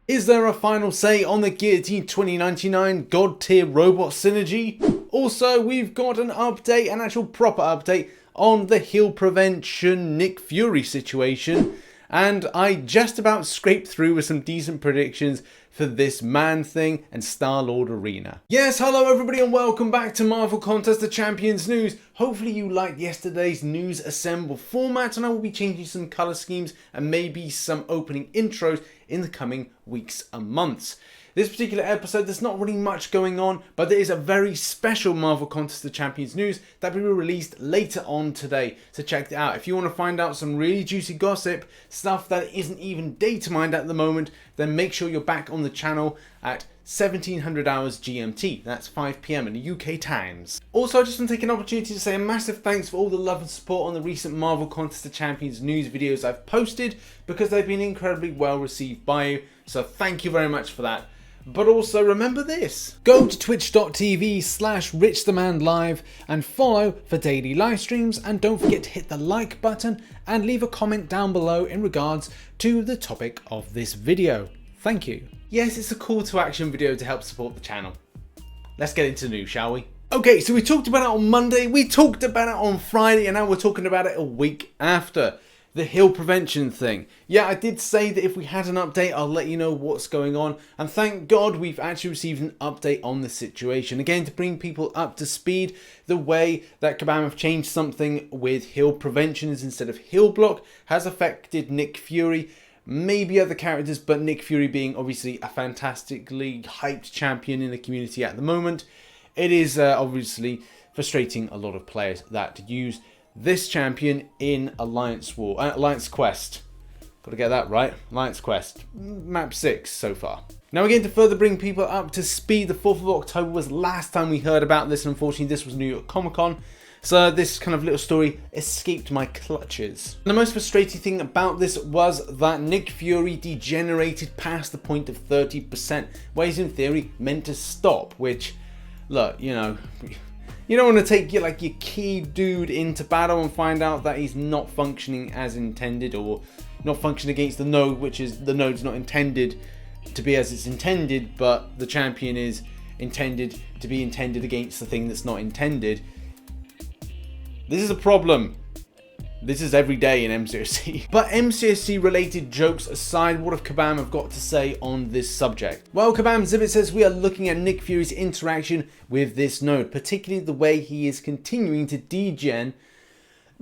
Is there a final say on the Guillotine 2099 God tier robot synergy? Also, we've got an update, an actual proper update on the heel prevention Nick Fury situation. And I just about scraped through with some decent predictions for this Man Thing and Star-Lord Arena. Yes, hello everybody and welcome back to Marvel Contest of Champions News. Hopefully you liked yesterday's News Assemble format, and I will be changing some colour schemes and maybe some opening intros in the coming weeks and months. This particular episode, there's not really much going on, but there is a very special Marvel Contest of Champions news that will be released later on today. So check it out. If you want to find out some really juicy gossip, stuff that isn't even data mined at the moment, then make sure you're back on the channel at 1700 hours GMT. That's 5 PM in the UK times. Also, I just want to take an opportunity to say a massive thanks for all the love and support on the recent Marvel Contest of Champions news videos I've posted, because they've been incredibly well received by you. So thank you very much for that. But also remember this. Go to twitch.tv/RichTheMan live and follow for daily live streams, and don't forget to hit the like button and leave a comment down below in regards to the topic of this video. Thank you. Yes, it's a call to action video to help support the channel. Let's get into news, shall we? Okay, so we talked about it on Monday, we talked about it on Friday, and now we're talking about it a week after. The heel prevention thing. Yeah, I did say that if we had an update, I'll let you know what's going on. And thank God we've actually received an update on the situation. Again, to bring people up to speed, the way that Kabam have changed something with heel preventions instead of heel block has affected Nick Fury, maybe other characters, but Nick Fury being obviously a fantastically hyped champion in the community at the moment. It is obviously frustrating a lot of players that use this champion in Alliance Quest. Gotta get that right. Alliance Quest. Map 6 so far. Now again, to further bring people up to speed, the 4th of October was last time we heard about this. Unfortunately, this was New York Comic Con. So this kind of little story escaped my clutches. And the most frustrating thing about this was that Nick Fury degenerated past the point of 30%, where he's in theory meant to stop, which, look, you know, you don't want to take your key dude into battle and find out that he's not functioning as intended, or not functioning against the node, which is the node's not intended to be as it's intended, but the champion is intended to be intended against the thing that's not intended. This is a problem. This is every day in MCOC. But MCOC related jokes aside, what have Kabam have got to say on this subject? Well, Kabam Zibbit says we are looking at Nick Fury's interaction with this node, particularly the way he is continuing to degen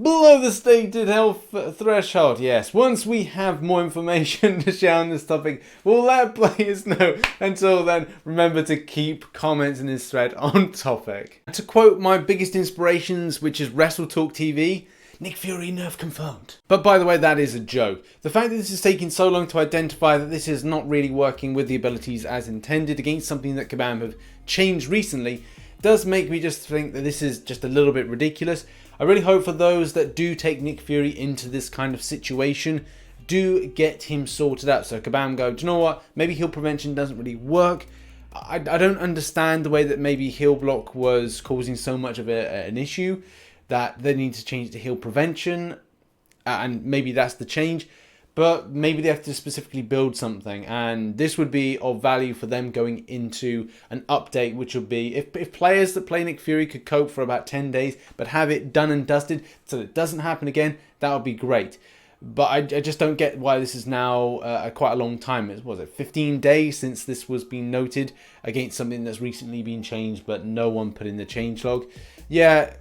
below the stated health threshold. Yes, once we have more information to share on this topic, we'll let players know. Until then, remember to keep comments in this thread on topic. To quote my biggest inspirations, which is WrestleTalk TV, Nick Fury nerf confirmed. But by the way, that is a joke. The fact that this is taking so long to identify that this is not really working with the abilities as intended against something that Kabam have changed recently does make me just think that this is just a little bit ridiculous. I really hope for those that do take Nick Fury into this kind of situation, do get him sorted out. So Kabam go, do you know what? Maybe heel prevention doesn't really work. I don't understand the way that maybe heel block was causing so much of an issue, that they need to change to heel prevention, and maybe that's the change, but maybe they have to specifically build something, and this would be of value for them going into an update, which would be if players that play Nick Fury could cope for about 10 days but have it done and dusted so that it doesn't happen again, that would be great. But I just don't get why this is now quite a long time. Was it 15 days since this was being noted against something that's recently been changed, but no one put in the changelog? Yeah,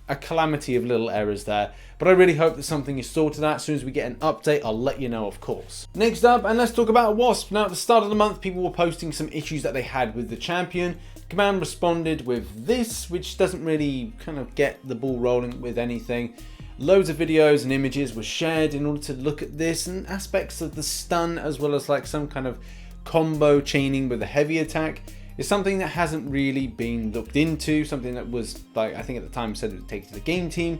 a calamity of little errors there, but I really hope that something is sorted out. As soon as we get an update, I'll let you know, of course. Next up, and let's talk about Wasp. Now, at the start of the month, people were posting some issues that they had with the champion. Command responded with this, which doesn't really kind of get the ball rolling with anything. Loads of videos and images were shared in order to look at this, and aspects of the stun, as well as like some kind of combo chaining with a heavy attack, is something that hasn't really been looked into, something that was, like, I think at the time said it would take it to the game team,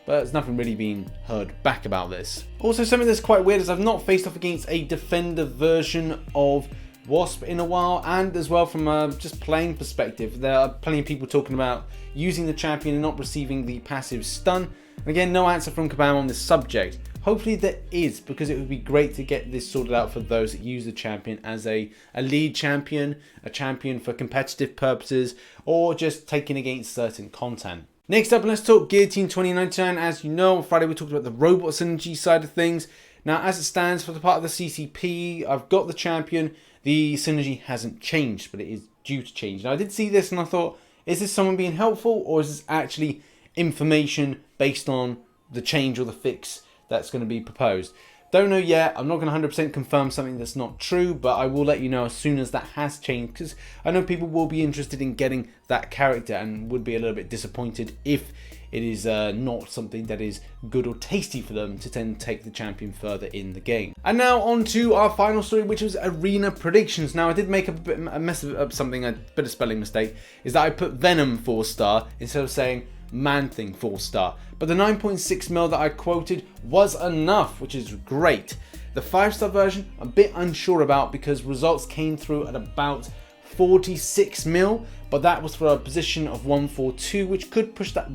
but there's nothing really been heard back about this. Also, something that's quite weird is I've not faced off against a defender version of Wasp in a while, and as well from a just playing perspective, there are plenty of people talking about using the champion and not receiving the passive stun. And again, no answer from Kabam on this subject. Hopefully there is, because it would be great to get this sorted out for those that use the champion as a lead champion, a champion for competitive purposes, or just taking against certain content. Next up, let's talk Guillotine 2099. As you know, on Friday we talked about the robot synergy side of things. Now, as it stands for the part of the CCP, I've got the champion. The synergy hasn't changed, but it is due to change. Now, I did see this and I thought, is this someone being helpful, or is this actually information based on the change or the fix that's going to be proposed? Don't know yet. I'm not going to 100% confirm something that's not true, but I will let you know as soon as that has changed, because I know people will be interested in getting that character and would be a little bit disappointed if it is not something that is good or tasty for them to then take the champion further in the game. And now on to our final story, which was arena predictions. Now, I did make a mess of something, a bit of spelling mistake, is that I put Venom 4-star instead of saying Man-Thing 4-star. But the 9.6 mil that I quoted was enough, which is great. The 5-star version, I'm a bit unsure about, because results came through at about 46 mil, but that was for a position of 142, which could push that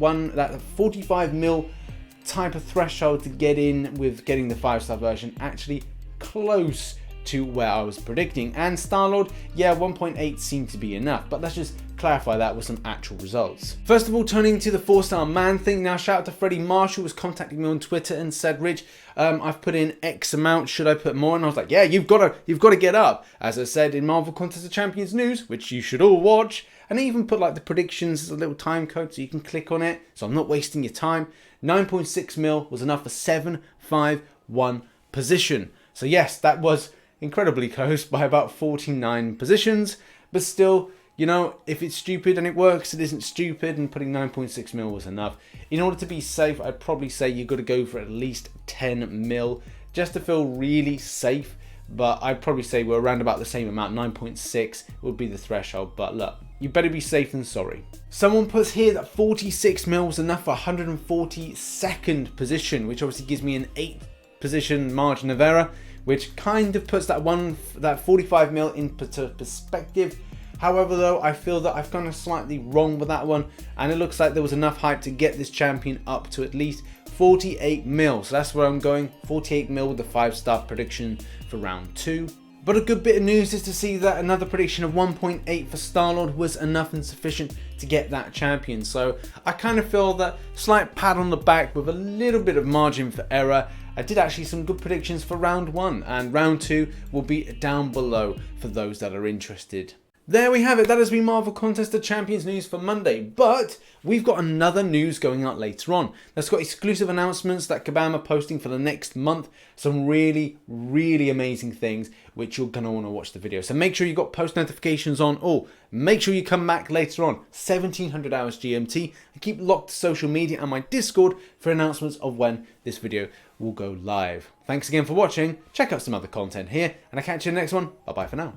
45 mil type of threshold to get in with getting the 5-star version actually close to where I was predicting. And Star-Lord, yeah, 1.8 seemed to be enough, but let's just clarify that with some actual results. First of all, turning to the 4-star Man-Thing. Now, shout out to Freddie Marshall, who was contacting me on Twitter and said, Rich, I've put in X amount, should I put more? And I was like, yeah, you've got to get up. As I said in Marvel Contest of Champions news, which you should all watch, and I even put like the predictions as a little time code so you can click on it, so I'm not wasting your time. 9.6 mil was enough for 751 position. So yes, that was incredibly close by about 49 positions, but still, you know, if it's stupid and it works, it isn't stupid, and putting 9.6 mil was enough. In order to be safe, I'd probably say you've got to go for at least 10 mil just to feel really safe, but I'd probably say we're around about the same amount. 9.6 would be the threshold, but look, you better be safe than sorry. Someone puts here that 46 mil was enough for 142nd position, which obviously gives me an 8 position margin of error, which kind of puts that 45 mil into perspective. However, though, I feel that I've gone slightly wrong with that one, and it looks like there was enough hype to get this champion up to at least 48 mil. So that's where I'm going, 48 mil with the 5-star prediction for round 2. But a good bit of news is to see that another prediction of 1.8 for Star-Lord was enough and sufficient to get that champion. So I kind of feel that slight pat on the back with a little bit of margin for error. I did actually some good predictions for round 1, and round 2 will be down below for those that are interested. There we have it. That has been Marvel Contest of Champions news for Monday, but we've got another news going out later on. That's got exclusive announcements that Kabam are posting for the next month. Some really, really amazing things, which you're going to want to watch the video. So make sure you got post notifications on. Oh, make sure you come back later on, 1700 hours GMT, and keep locked to social media and my Discord for announcements of when this video will go live. Thanks again for watching. Check out some other content here, and I'll catch you in the next one. Bye-bye for now.